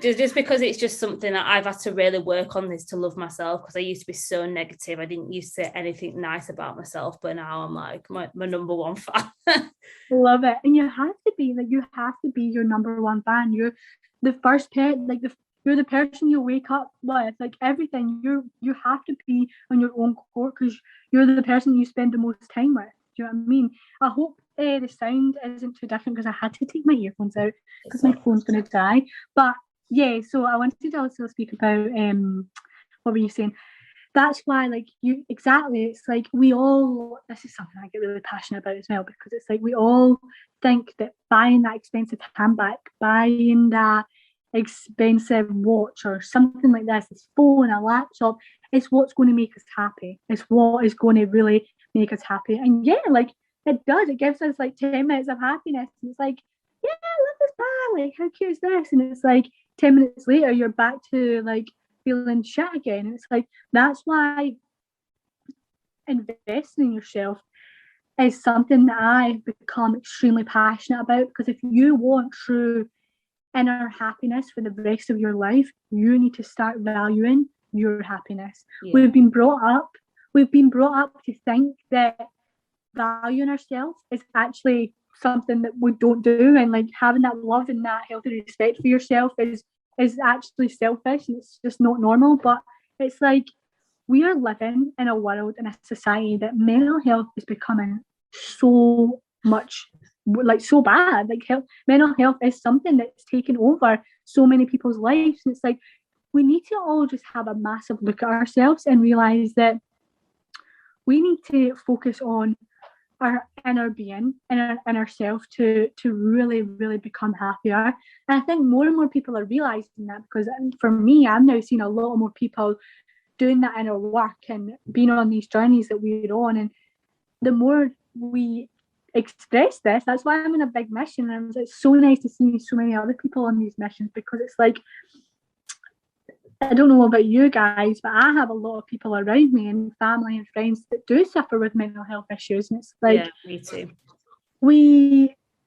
Speaker 2: just because it's just something that I've had to really work on, is to love myself, because I used to be so negative. I didn't used to say anything nice about myself, but now I'm like my number one fan.
Speaker 1: Love it. And you have to be your number one fan. You're the first pet, like you're the person you wake up with, like everything. You have to be on your own court, because you're the person you spend the most time with. Do you know what I mean? I hope the sound isn't too different, because I had to take my earphones out because my phone's going to die. But yeah, so I wanted to also speak about what were you saying? That's why, like, it's like this is something I get really passionate about as well, because it's like we all think that buying that expensive handbag, buying that expensive watch or something like this phone, a laptop, is what's going to make us happy. It's what is going to really make us happy. And yeah, like it does. It gives us like 10 minutes of happiness. And it's like, yeah, I love this bar. Like, how cute is this? And it's like 10 minutes later, you're back to like feeling shit again. And it's like, that's why investing in yourself is something that I've become extremely passionate about. Because if you want true inner happiness for the rest of your life, you need to start valuing your happiness. Yeah. We've been brought up to think that valuing ourselves is actually something that we don't do, and like having that love and that healthy respect for yourself is actually selfish, and it's just not normal. But it's like we are living in a world, in a society, that mental health is becoming so much like so bad. Like mental health is something that's taken over so many people's lives, and it's like we need to all just have a massive look at ourselves and realize that we need to focus on our inner being and ourselves to really, really become happier. And I think more and more people are realizing that, because for me, I'm now seeing a lot more people doing that inner work and being on these journeys that we're on. And the more we express this, that's why I'm in a big mission. And it's so nice to see so many other people on these missions, because it's like, I don't know about you guys, but I have a lot of people around me and family and friends that do suffer with mental health issues. And it's like,
Speaker 2: yeah, me too.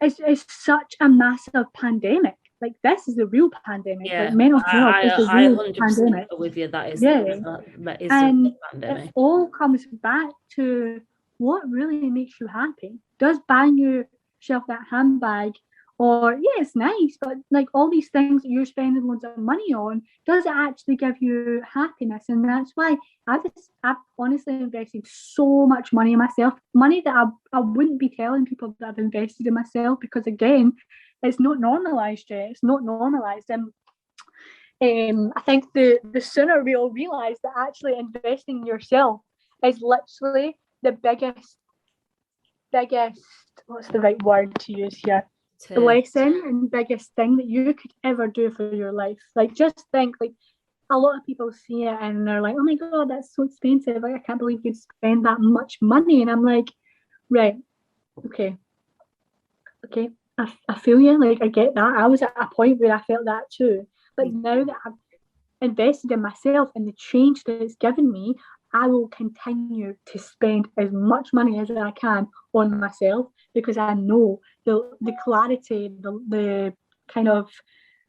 Speaker 1: It's such a massive pandemic. Like, this is the real pandemic.
Speaker 2: Yeah,
Speaker 1: like mental health is the real 100% pandemic.
Speaker 2: With you, that is
Speaker 1: and
Speaker 2: the pandemic.
Speaker 1: It all comes back to what really makes you happy. Does buying yourself that handbag, or yeah, it's nice, but like all these things that you're spending loads of money on, does it actually give you happiness? And that's why I've honestly invested so much money in myself, money that I wouldn't be telling people that I've invested in myself, because again, it's not normalized yet. It's not normalized. And I think the sooner we all realize that actually investing in yourself is literally the biggest, what's the right word to use here? Blessing and biggest thing that you could ever do for your life. Like, just think, like, a lot of people see it and they're like, oh my God, that's so expensive. Like, I can't believe you'd spend that much money. And I'm like, right, okay, I feel you. Like, I get that. I was at a point where I felt that too. But now that I've invested in myself and the change that it's given me, I will continue to spend as much money as I can on myself, because I know the clarity, the kind of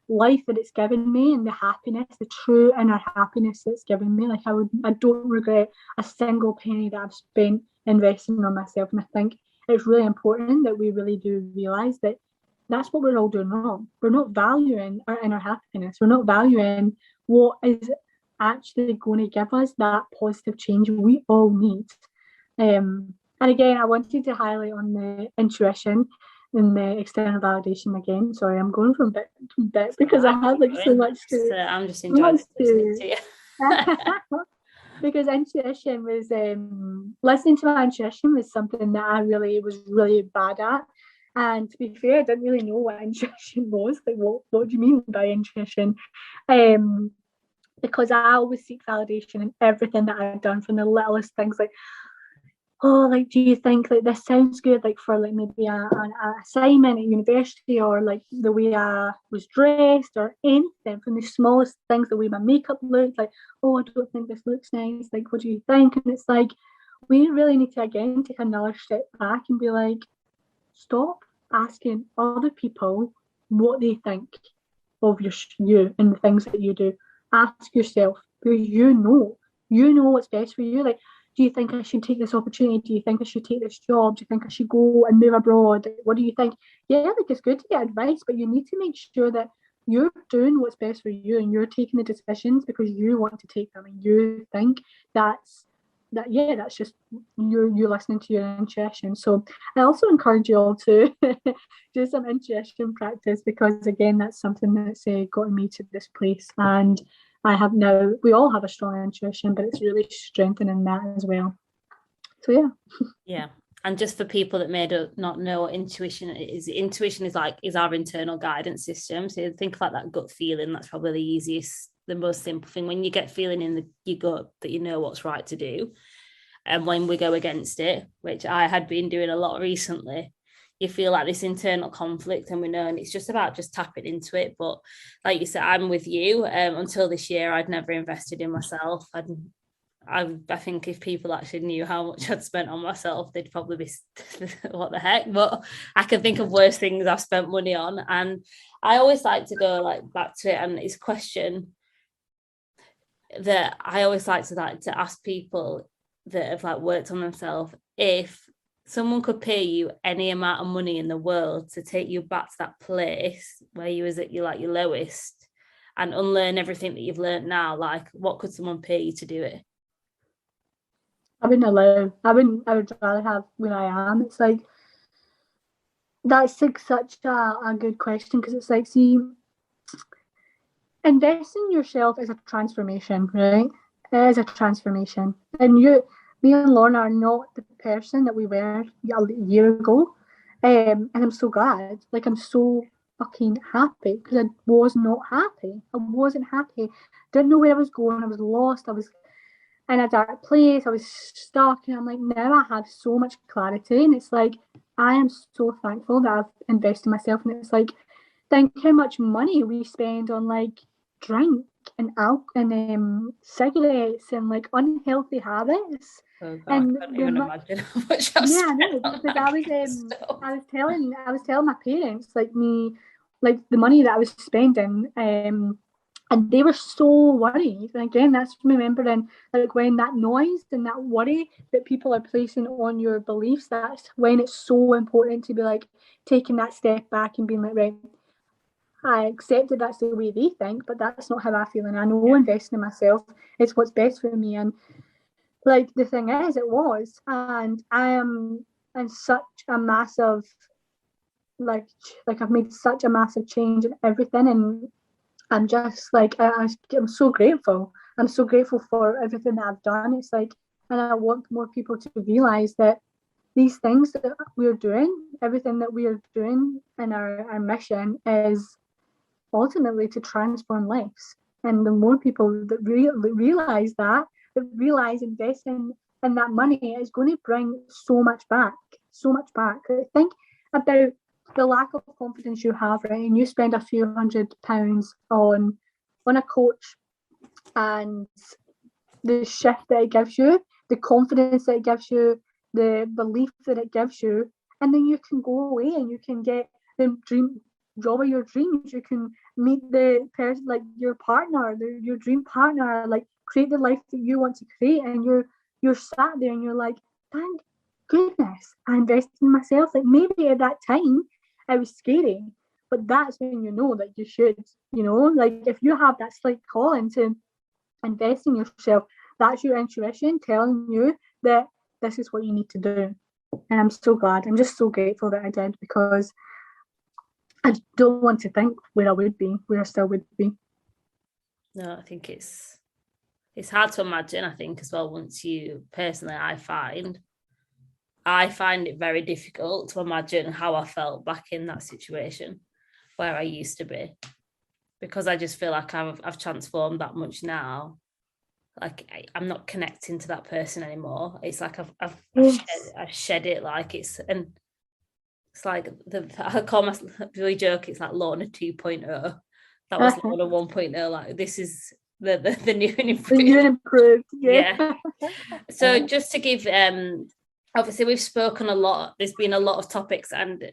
Speaker 1: life that it's given me, and the happiness, the true inner happiness that's given me. Like, I don't regret a single penny that I've spent investing on myself. And I think it's really important that we really do realize that that's what we're all doing wrong. We're not valuing our inner happiness. We're not valuing what is actually going to give us that positive change we all need. And again, I wanted to highlight on the intuition and the external validation again. Sorry, I'm going from bit to bit because I have like so much to.
Speaker 2: I'm just enjoying listening to you.
Speaker 1: Because intuition was listening to my intuition was something that I was really bad at. And to be fair, I didn't really know what intuition was. Like, what do you mean by intuition? Because I always seek validation in everything that I've done, from the littlest things, like, oh, like, do you think like this sounds good, like for like maybe an assignment at university, or like the way I was dressed, or anything, from the smallest things, the way my makeup looked, like, oh, I don't think this looks nice, like, what do you think? And it's like, we really need to again take another step back and be like, stop asking other people what they think of you and the things that you do. Ask yourself, because you know what's best for you. Like, do you think I should take this opportunity? Do you think I should take this job? Do you think I should go and move abroad? What do you think? Yeah, like, it's good to get advice, but you need to make sure that you're doing what's best for you and you're taking the decisions because you want to take them, and you think that's just you listening to your intuition. So I also encourage you all to do some intuition practice, because again, that's something that's gotten me to this place. And we all have a strong intuition, but it's really strengthening that as well. So
Speaker 2: yeah. And just for people that may not know what intuition is our internal guidance system. So think about that gut feeling. That's probably the easiest, the most simple thing. When you get feeling in your gut that you know what's right to do. And when we go against it, which I had been doing a lot recently, you feel like this internal conflict, and we know, and it's just about just tapping into it. But like you said, I'm with you. Until this year, I'd never invested in myself. I think if people actually knew how much I'd spent on myself, they'd probably be, what the heck? But I can think of worse things I've spent money on. And I always like to go like back to it, and it's a question that I always like to ask people that have like worked on themselves. If someone could pay you any amount of money in the world to take you back to that place where you was at your lowest and unlearn everything that you've learned now, like what could someone pay you to do it?
Speaker 1: I would rather have where I am. It's like, that's like such a good question, because it's like, see, investing in yourself is a transformation, right? It is a transformation. And me and Lorna are not the person that we were a year ago. And I'm so glad. Like, I'm so fucking happy, because I was not happy. I wasn't happy. Didn't know where I was going. I was lost. I was in a dark place. I was stuck. And I'm like, now I have so much clarity. And it's like, I am so thankful that I've invested in myself. And it's like, think how much money we spend on like drink and alcohol and cigarettes and like unhealthy habits.
Speaker 2: Oh God,
Speaker 1: And
Speaker 2: I can't even imagine how much I've
Speaker 1: yeah, I
Speaker 2: spent
Speaker 1: know,
Speaker 2: on
Speaker 1: because
Speaker 2: that
Speaker 1: I was telling my parents like the money that I was spending, and they were so worried. And again, that's remembering like when that noise and that worry that people are placing on your beliefs, that's when it's so important to be like taking that step back and being like, right, I accept that that's the way they think, but that's not how I feel. And I know investing in myself is what's best for me. And like the thing is, it was, and I am in such a massive, like I've made such a massive change in everything, and I'm just like, I'm so grateful. I'm so grateful for everything that I've done. It's like, and I want more people to realize that these things that we're doing, everything that we are doing in our mission is ultimately to transform lives. And the more people that realize that realize investing in that money is going to bring so much back, so much back. Think about the lack of confidence you have, right? And you spend a few £100 on a coach, and the shift that it gives you, the confidence that it gives you, the belief that it gives you, and then you can go away and you can get the dream job of your dreams. You can meet the person, like your partner, your dream partner, like create the life that you want to create, and you're sat there and you're like, thank goodness I invested in myself. Like maybe at that time it was scary, but that's when you know that you should, like if you have that slight calling to invest in yourself, that's your intuition telling you that this is what you need to do. And I'm so glad. I'm just so grateful that I did, because I don't want to think where I still would be.
Speaker 2: No, I think it's hard to imagine, I think, as well. Once you, personally, I find it very difficult to imagine how I felt back in that situation where I used to be, because I just feel like I've transformed that much now. Like I'm not connecting to that person anymore. It's like I've shed it. Like it's like I call myself, really joke, it's like Lorna 2.0. That was Lorna 1.0. Like this is the new and improved.
Speaker 1: The new and improved, yeah.
Speaker 2: So just to give, obviously we've spoken a lot. There's been a lot of topics, and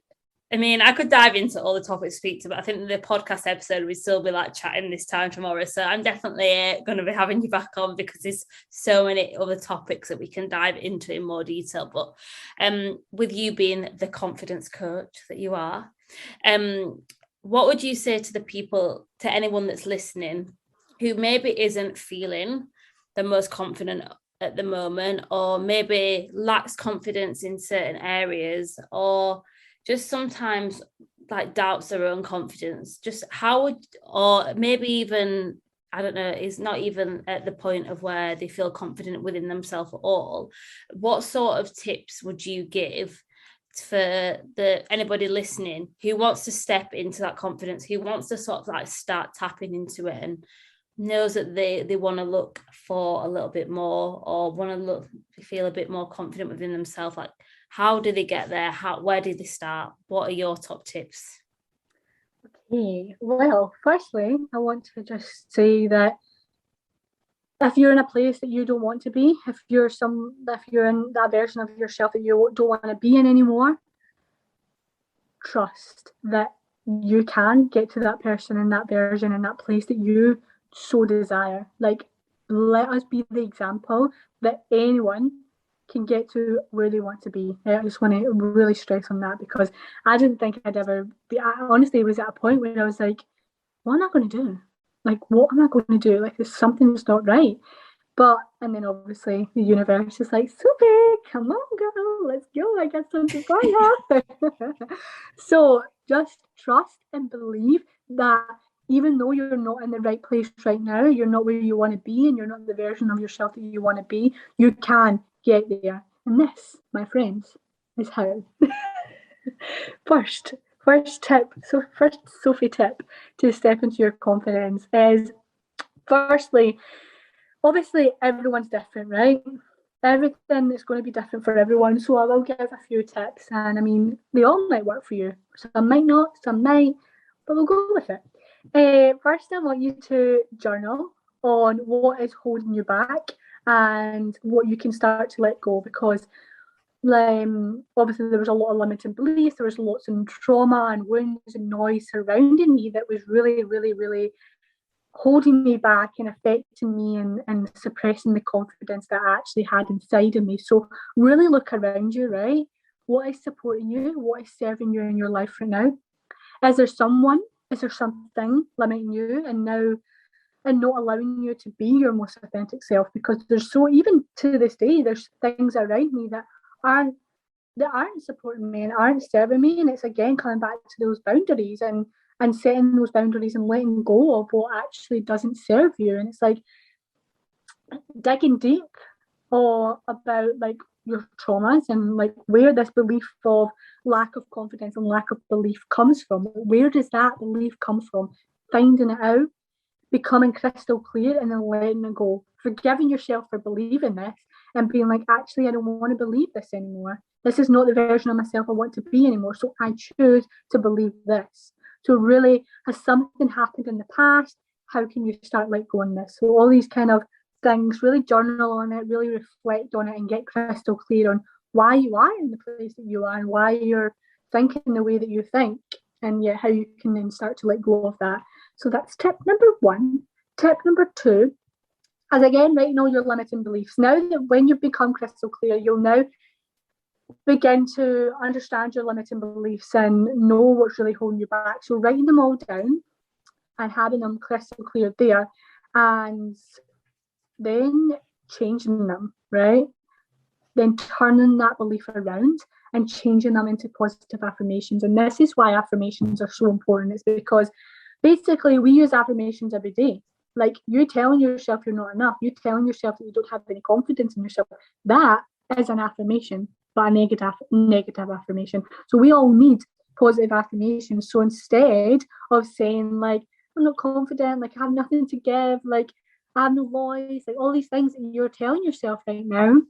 Speaker 2: I mean, I could dive into all the topics to speak to, but I think the podcast episode would still be like chatting this time tomorrow. So I'm definitely going to be having you back on, because there's so many other topics that we can dive into in more detail. But with you being the confidence coach that you are, what would you say to the people, to anyone that's listening, who maybe isn't feeling the most confident at the moment, or maybe lacks confidence in certain areas, or just sometimes like doubts their own confidence? Just how would, or maybe even, I don't know, is not even at the point of where they feel confident within themselves at all. What sort of tips would you give for anybody listening who wants to step into that confidence, who wants to sort of like start tapping into it, and knows that they want to look for a little bit more, or want to feel a bit more confident within themselves, like how do they get there? Where did they start? What are your top tips?
Speaker 1: Okay, well, firstly, I want to just say that if you're in a place that you don't want to be, if you're in that version of yourself that you don't want to be in anymore, trust that you can get to that person in that version in that place that you so desire. Like, let us be the example that anyone can get to where they want to be. I just want to really stress on that, because I didn't think I'd ever be. I honestly was at a point where I was like, what am I going to do? Like, what am I going to do? Like, there's something that's not right. And then obviously the universe is like, Sophie, come on, girl, let's go. I got something for you. So just trust and believe that even though you're not in the right place right now, you're not where you want to be, and you're not the version of yourself that you want to be, you can get there. And this, my friends, is how. First tip, so first Sophie tip to step into your confidence is, firstly, obviously everyone's different, right? Everything is going to be different for everyone. So I will give a few tips, and I mean, they all might work for you. Some might not, some might, but we'll go with it. First, I want you to journal on what is holding you back and what you can start to let go, because obviously there was a lot of limiting beliefs, there was lots of trauma and wounds and noise surrounding me that was really, really, really holding me back and affecting me, and suppressing the confidence that I actually had inside of me. So really look around you, right? What is supporting you? What is serving you in your life right now? Is there something limiting you and not allowing you to be your most authentic self? Because even to this day, there's things around me that aren't supporting me and aren't serving me. And it's again coming back to those boundaries and setting those boundaries and letting go of what actually doesn't serve you. And it's like digging deep about like your traumas and like where this belief of lack of confidence and lack of belief comes from. Where does that belief come from? Finding it out, becoming crystal clear, and then letting it go. Forgiving yourself for believing this and being like, actually, I don't want to believe this anymore. This is not the version of myself I want to be anymore. So I choose to believe this. So really, has something happened in the past? How can you start let go on this? So all these kind of things, really journal on it, really reflect on it, and get crystal clear on why you are in the place that you are and why you're thinking the way that you think, and how you can then start to let go of that. So that's tip number one. Tip number two, as again, writing all your limiting beliefs. Now that when you've become crystal clear, you'll now begin to understand your limiting beliefs and know what's really holding you back. So writing them all down and having them crystal clear there, and then changing them, right? Then turning that belief around and changing them into positive affirmations. And this is why affirmations are so important. It's because basically we use affirmations every day. Like, you telling yourself you're not enough, you telling yourself that you don't have any confidence in yourself, that is an affirmation, but a negative affirmation. So we all need positive affirmations. So instead of saying like, I'm not confident, like I have nothing to give, like I have no voice, like all these things that you're telling yourself right now,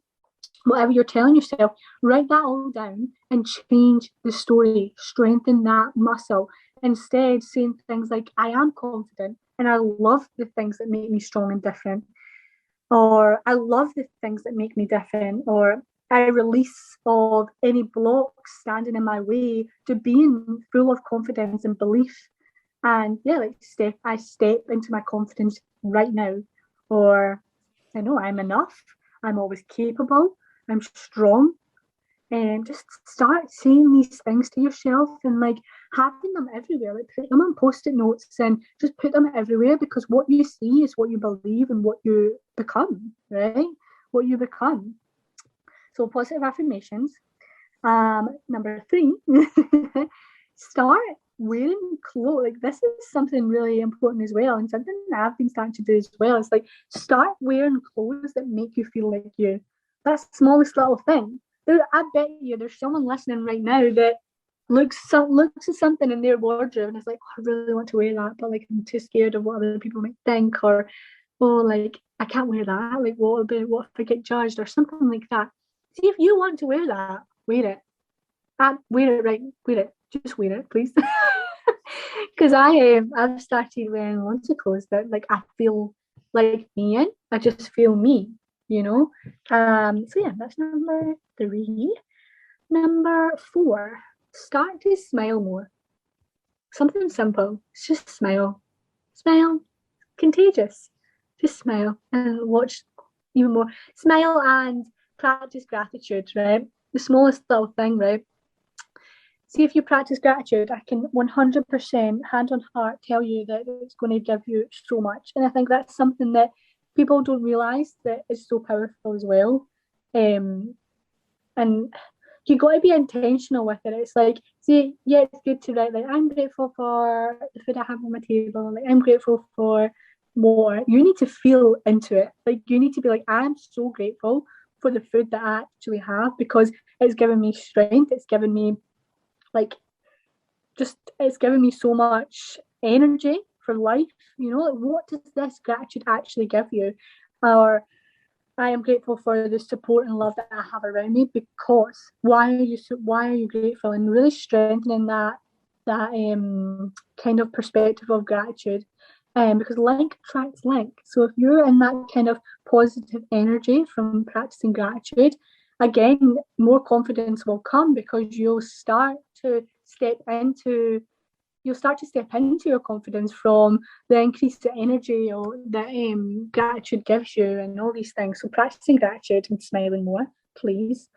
Speaker 1: whatever you're telling yourself, write that all down and change the story, strengthen that muscle. Instead, saying things like, I am confident and I love the things that make me strong and different, or I love the things that make me different, or I release of any blocks standing in my way to being full of confidence and belief. And I step into my confidence right now. Or I know I'm enough, I'm always capable, I'm strong. And just start saying these things to yourself and like having them everywhere. Like put them on post-it notes and just put them everywhere, because what you see is what you believe and what you become, right? What you become. So positive affirmations. Number 3, start wearing clothes. Like, this is something really important as well, and something that I've been starting to do as well. It's like, start wearing clothes that make you feel like you. That's the smallest little thing. I bet you there's someone listening right now that looks at something in their wardrobe and it's like, oh, I really want to wear that, but like I'm too scared of what other people might think, or oh, like I can't wear that. Like what if I get judged or something like that? See, if you want to wear that, wear it. And wear it, right? Wear it. Just wear it, please. Because I've started wearing lots of clothes that like I feel like me in. I just feel me, you know. So yeah, that's number 3. Number 4, start to smile more. Something simple. It's just smile. Smile. Contagious. Just smile and watch even more. Smile and practice gratitude, right? The smallest little thing, right? See, if you practice gratitude, I can 100% hand on heart tell you that it's going to give you so much. And I think that's something that people don't realize that is so powerful as well. And you got to be intentional with it. It's like, see, yeah, it's good to write, like, I'm grateful for the food I have on my table. Like, I'm grateful for more. You need to feel into it. Like, you need to be like, I'm so grateful for the food that I actually have because it's given me strength. It's given me it's given me so much energy for life. You know, like, what does this gratitude actually give you? Or I am grateful for the support and love that I have around me because why are you grateful, and really strengthening that kind of perspective of gratitude. Because like attracts like. So if you're in that kind of positive energy from practicing gratitude, again, more confidence will come because you'll start to step into your confidence from the increased energy or that gratitude gives you and all these things. So practicing gratitude and smiling more, please.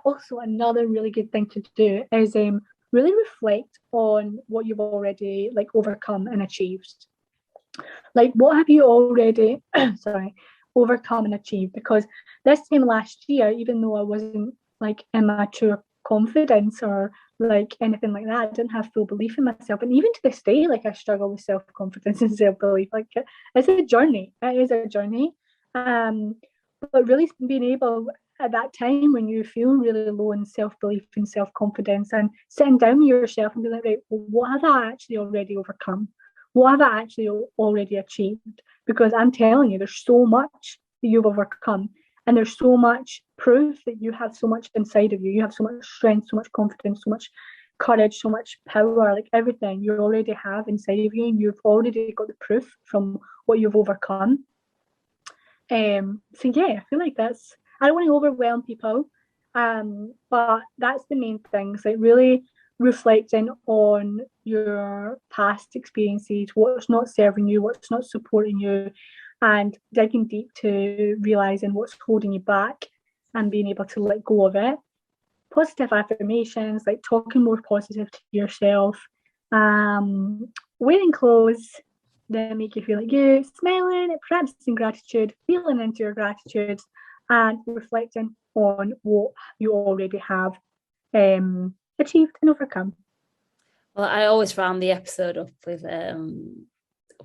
Speaker 1: Also another really good thing to do is really reflect on what you've already like overcome and achieved. Like, what have you already overcome and achieved? Because this time last year, even though I wasn't like in my true confidence or like anything like that, I didn't have full belief in myself, and even to this day, like I struggle with self-confidence and self-belief. Like, it's a journey. It is a journey. But really being able at that time when you feel really low in self-belief and self-confidence, and sitting down with yourself and being like, right, well, what have I actually already overcome? What have I actually already achieved? Because I'm telling you, there's so much that you've overcome, and there's so much proof that you have so much inside of you. You have so much strength, so much confidence, so much courage, so much power, like everything you already have inside of you, and you've already got the proof from what you've overcome. So yeah, I feel like I don't want to overwhelm people, but that's the main things, like really reflecting on your past experiences, what's not serving you, what's not supporting you, and digging deep to realizing what's holding you back and being able to let go of it. Positive affirmations, like talking more positive to yourself, wearing clothes that make you feel like you, smiling, practicing gratitude, feeling into your gratitude, and reflecting on what you already have achieved and overcome.
Speaker 2: Well, I always round the episode up with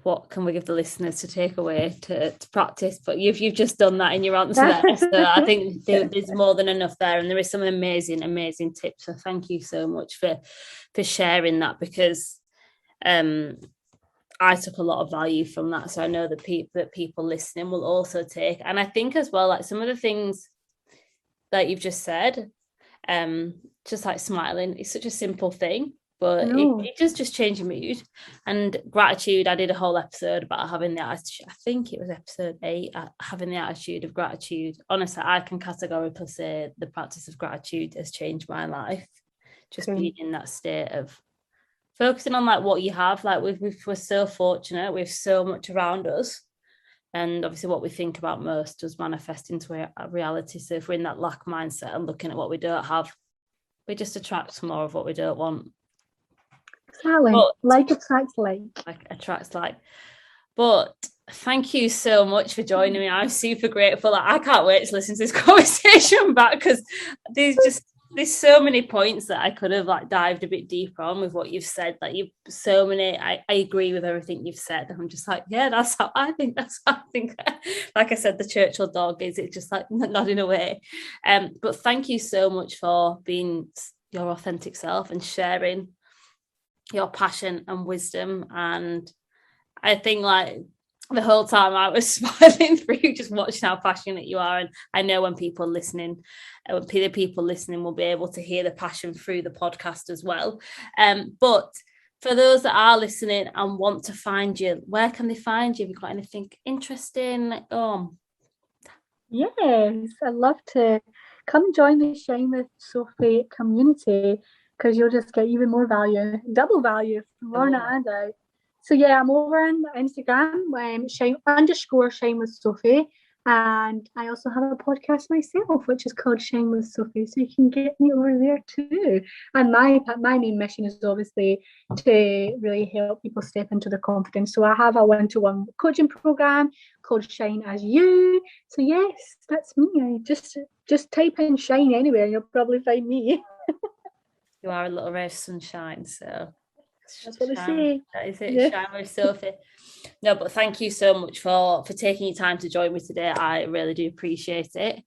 Speaker 2: what can we give the listeners to take away to practice, but you've just done that in your answer there. So I think there's more than enough there, and there is some amazing tips. So thank you so much for sharing that, because I took a lot of value from that. So I know that people listening will also take. And I think as well, like some of the things that you've just said, just like smiling is such a simple thing, but it does just change your mood. And gratitude, I did a whole episode about having the attitude. I think it was episode 8, having the attitude of gratitude. Honestly, I can categorically say the practice of gratitude has changed my life. Just being in that state of focusing on like what you have. Like we're so fortunate, we have so much around us, and obviously what we think about most does manifest into a reality. So if we're in that lack mindset and looking at what we don't have, we just attract more of what we don't want.
Speaker 1: Exactly. Like attracts like.
Speaker 2: Like attracts like. But thank you so much for joining me. I'm super grateful. I can't wait to listen to this conversation back, because these just there's so many points that I could have like dived a bit deeper on with what you've said. Like you've so many, I agree with everything you've said. I'm just like, yeah, that's how I think. That's how I think. Like I said, the Churchill dog is it just like nodding away. But thank you so much for being your authentic self and sharing your passion and wisdom. And I think like the whole time I was smiling through just watching how passionate you are. And I know when people listening, when the people listening will be able to hear the passion through the podcast as well. But for those that are listening and want to find you, where can they find you? Have you got anything interesting?
Speaker 1: Yes, I'd love to come join the Shine with Sophie community because you'll just get even more value, double value from Lorna and I. So yeah, I'm over on Instagram, shine_shine with Sophie. And I also have a podcast myself, which is called Shine with Sophie. So you can get me over there too. And my main mission is obviously to really help people step into their confidence. So I have a one-to-one coaching program called Shine as You. So yes, that's me. I just type in Shine anywhere and you'll probably find me.
Speaker 2: You are a little ray of sunshine, so
Speaker 1: that's what they say.
Speaker 2: That is it. Yeah. Shine with Sophie. No, but thank you so much for taking your time to join me today. I really do appreciate it.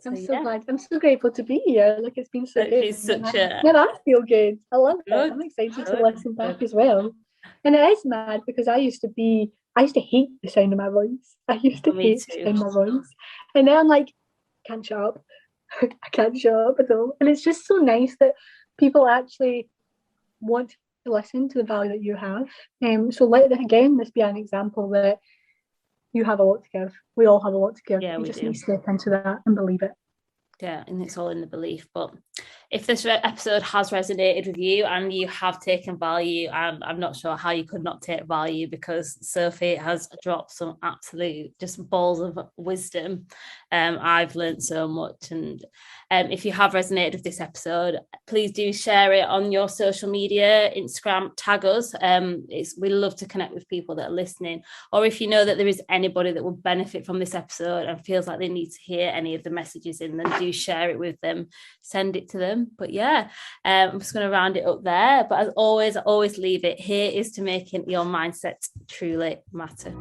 Speaker 1: I'm so glad. I'm so grateful to be here. Like it's been so good.
Speaker 2: It's such a.
Speaker 1: I feel good. I love it. I'm excited to listen back as well. And it is mad because I used to hate the sound of my voice. I used to hate the sound of my voice. And now I'm like, can't shut up. I can't shut up at all. And it's just so nice that people actually want to listen to the value that you have. So let this be an example that you have a lot to give. We all have a lot to give.
Speaker 2: Yeah,
Speaker 1: we just need to step into that and believe it.
Speaker 2: Yeah, and it's all in the belief. But if this episode has resonated with you and you have taken value, and I'm not sure how you could not take value because Sophie has dropped some absolute just balls of wisdom. I've learned so much. And if you have resonated with this episode, please do share it on your social media, Instagram, tag us. We love to connect with people that are listening. Or if you know that there is anybody that will benefit from this episode and feels like they need to hear any of the messages in, then do share it with them, send it to them. But yeah, I'm just going to round it up there. But as always, I always leave it. Here is to making your mindset truly matter.